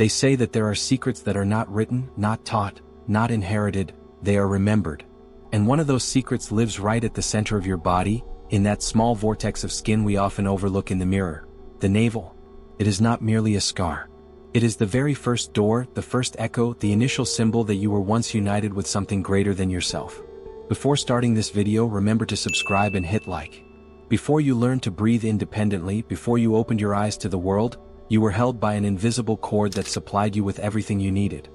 They say that there are secrets that are not written, not taught, not inherited, they are remembered. And one of those secrets lives right at the center of your body, in that small vortex of skin we often overlook in the mirror, the navel. It is not merely a scar. It is the very first door, the first echo, the initial symbol that you were once united with something greater than yourself. Before starting this video, remember to subscribe and hit like. Before you learned to breathe independently, before you opened your eyes to the world, you were held by an invisible cord that supplied you with everything you needed.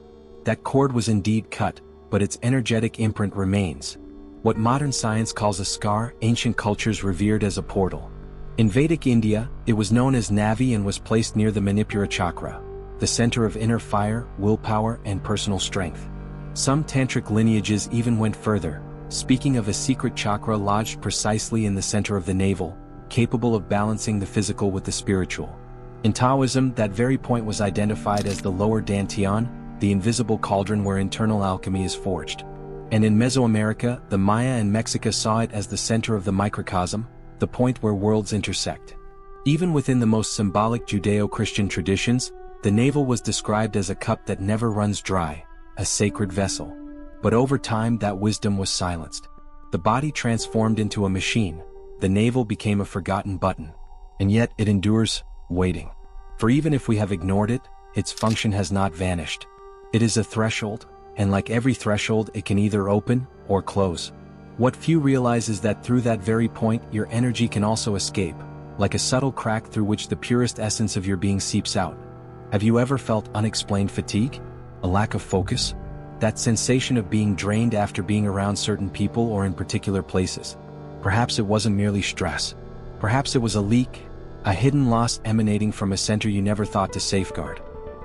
That cord was indeed cut, but its energetic imprint remains. What modern science calls a scar, ancient cultures revered as a portal. In Vedic India, it was known as Navi and was placed near the Manipura chakra, the center of inner fire, willpower, and personal strength. Some tantric lineages even went further, speaking of a secret chakra lodged precisely in the center of the navel, capable of balancing the physical with the spiritual. In Taoism, that very point was identified as the lower dantian, the invisible cauldron where internal alchemy is forged. And in Mesoamerica, the Maya and Mexica saw it as the center of the microcosm, the point where worlds intersect. Even within the most symbolic Judeo-Christian traditions, the navel was described as a cup that never runs dry, a sacred vessel. But over time that wisdom was silenced. The body transformed into a machine, the navel became a forgotten button. And yet it endures, waiting. For even if we have ignored it, its function has not vanished. It is a threshold, and like every threshold it can either open or close. What few realize is that through that very point your energy can also escape, like a subtle crack through which the purest essence of your being seeps out. Have you ever felt unexplained fatigue? A lack of focus? That sensation of being drained after being around certain people or in particular places? Perhaps it wasn't merely stress. Perhaps it was a leak, a hidden loss emanating from a center you never thought to safeguard.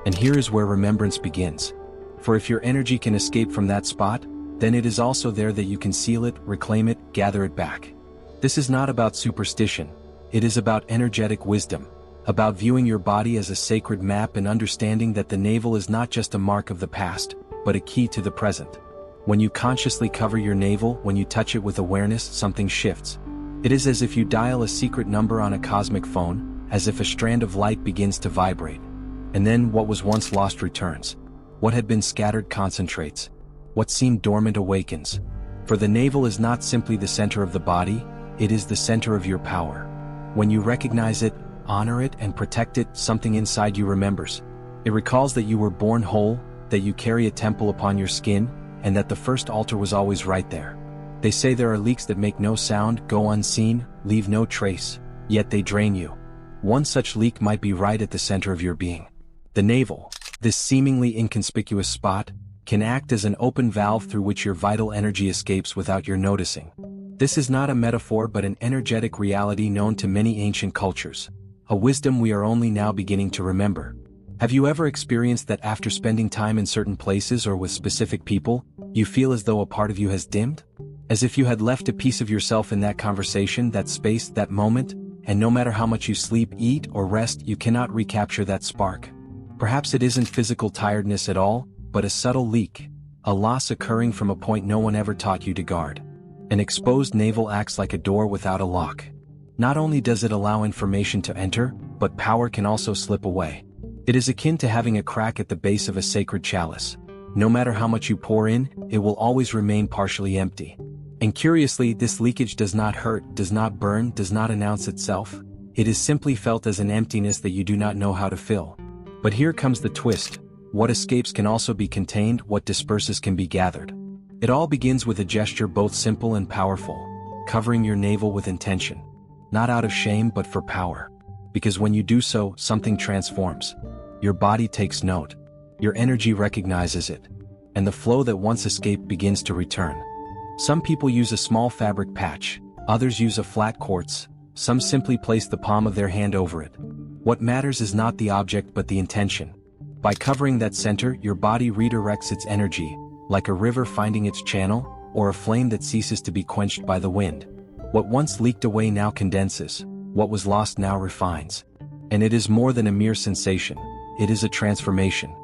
And here is where remembrance begins. For if your energy can escape from that spot, then it is also there that you can seal it, reclaim it, gather it back. This is not about superstition. It is about energetic wisdom, about viewing your body as a sacred map and understanding that the navel is not just a mark of the past, but a key to the present. When you consciously cover your navel, when you touch it with awareness, something shifts. It is as if you dial a secret number on a cosmic phone, as if a strand of light begins to vibrate. And then what was once lost returns. What had been scattered concentrates. What seemed dormant awakens. For the navel is not simply the center of the body, it is the center of your power. When you recognize it, honor it, and protect it, something inside you remembers. It recalls that you were born whole, that you carry a temple upon your skin, and that the first altar was always right there. They say there are leaks that make no sound, go unseen, leave no trace, yet they drain you. One such leak might be right at the center of your being. The navel, this seemingly inconspicuous spot, can act as an open valve through which your vital energy escapes without your noticing. This is not a metaphor but an energetic reality known to many ancient cultures, a wisdom we are only now beginning to remember. Have you ever experienced that after spending time in certain places or with specific people, you feel as though a part of you has dimmed? As if you had left a piece of yourself in that conversation, that space, that moment, and no matter how much you sleep, eat, or rest, you cannot recapture that spark. Perhaps it isn't physical tiredness at all, but a subtle leak, a loss occurring from a point no one ever taught you to guard. An exposed navel acts like a door without a lock. Not only does it allow information to enter, but power can also slip away. It is akin to having a crack at the base of a sacred chalice. No matter how much you pour in, it will always remain partially empty. And curiously, this leakage does not hurt, does not burn, does not announce itself. It is simply felt as an emptiness that you do not know how to fill. But here comes the twist. What escapes can also be contained, what disperses can be gathered. It all begins with a gesture both simple and powerful, covering your navel with intention. Not out of shame but for power. Because when you do so, something transforms. Your body takes note. Your energy recognizes it. And the flow that once escaped begins to return. Some people use a small fabric patch, others use a flat quartz, some simply place the palm of their hand over it. What matters is not the object but the intention. By covering that center, your body redirects its energy, like a river finding its channel, or a flame that ceases to be quenched by the wind. What once leaked away now condenses, what was lost now refines. And it is more than a mere sensation, it is a transformation.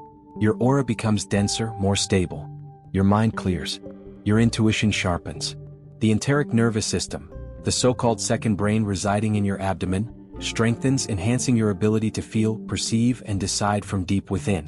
Your aura becomes denser, more stable. Your mind clears. Your intuition sharpens. The enteric nervous system, the so-called second brain residing in your abdomen, strengthens, enhancing your ability to feel, perceive, and decide from deep within.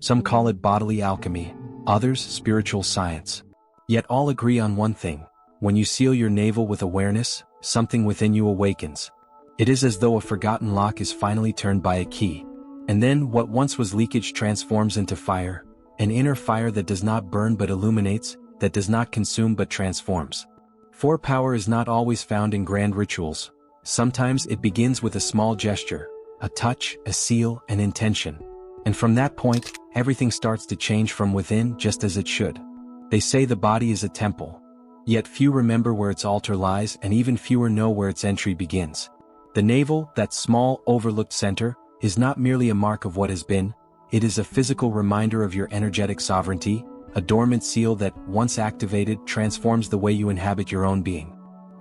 Some call it bodily alchemy, others spiritual science. Yet all agree on one thing: when you seal your navel with awareness, something within you awakens. It is as though a forgotten lock is finally turned by a key. And then what once was leakage transforms into fire, an inner fire that does not burn but illuminates, that does not consume but transforms. For power is not always found in grand rituals. Sometimes it begins with a small gesture, a touch, a seal, an intention. And from that point, everything starts to change from within, just as it should. They say the body is a temple. Yet few remember where its altar lies, and even fewer know where its entry begins. The navel, that small, overlooked center, is not merely a mark of what has been, it is a physical reminder of your energetic sovereignty, a dormant seal that, once activated, transforms the way you inhabit your own being.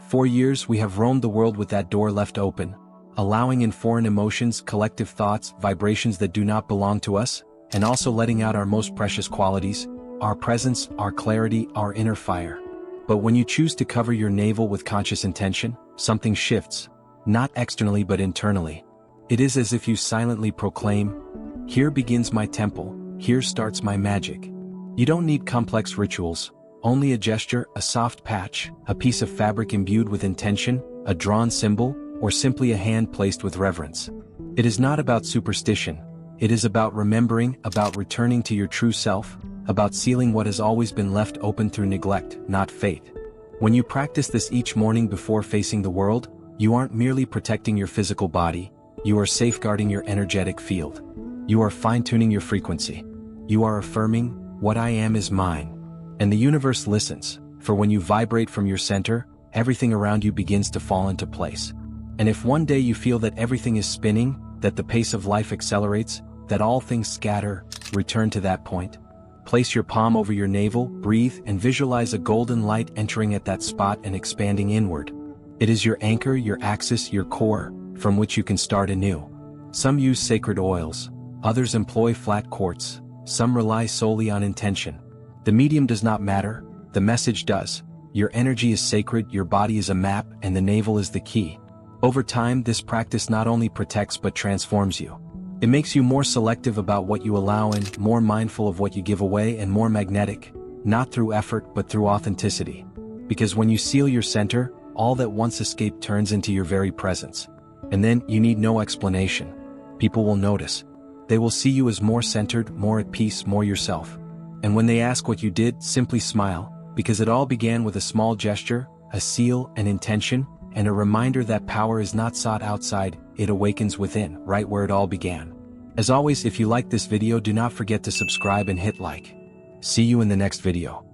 For years we have roamed the world with that door left open, allowing in foreign emotions, collective thoughts, vibrations that do not belong to us, and also letting out our most precious qualities, our presence, our clarity, our inner fire. But when you choose to cover your navel with conscious intention, something shifts, not externally but internally. It is as if you silently proclaim, "Here begins my temple, here starts my magic." You don't need complex rituals, only a gesture, a soft patch, a piece of fabric imbued with intention, a drawn symbol, or simply a hand placed with reverence. It is not about superstition, it is about remembering, about returning to your true self, about sealing what has always been left open through neglect, not faith. When you practice this each morning before facing the world, you aren't merely protecting your physical body, you are safeguarding your energetic field. You are fine-tuning your frequency. You are affirming, "What I am is mine." And the universe listens, for when you vibrate from your center, everything around you begins to fall into place. And if one day you feel that everything is spinning, that the pace of life accelerates, that all things scatter, return to that point. Place your palm over your navel, breathe, and visualize a golden light entering at that spot and expanding inward. It is your anchor, your axis, your core, from which you can start anew. Some use sacred oils, others employ flat quartz, some rely solely on intention. The medium does not matter, the message does. Your energy is sacred, your body is a map, and the navel is the key. Over time, this practice not only protects but transforms you. It makes you more selective about what you allow in, more mindful of what you give away, and more magnetic, not through effort but through authenticity. Because when you seal your center, all that once escaped turns into your very presence. And then, you need no explanation. People will notice. They will see you as more centered, more at peace, more yourself. And when they ask what you did, simply smile, because it all began with a small gesture, a seal, an intention, and a reminder that power is not sought outside, it awakens within, right where it all began. As always, if you like this video, do not forget to subscribe and hit like. See you in the next video.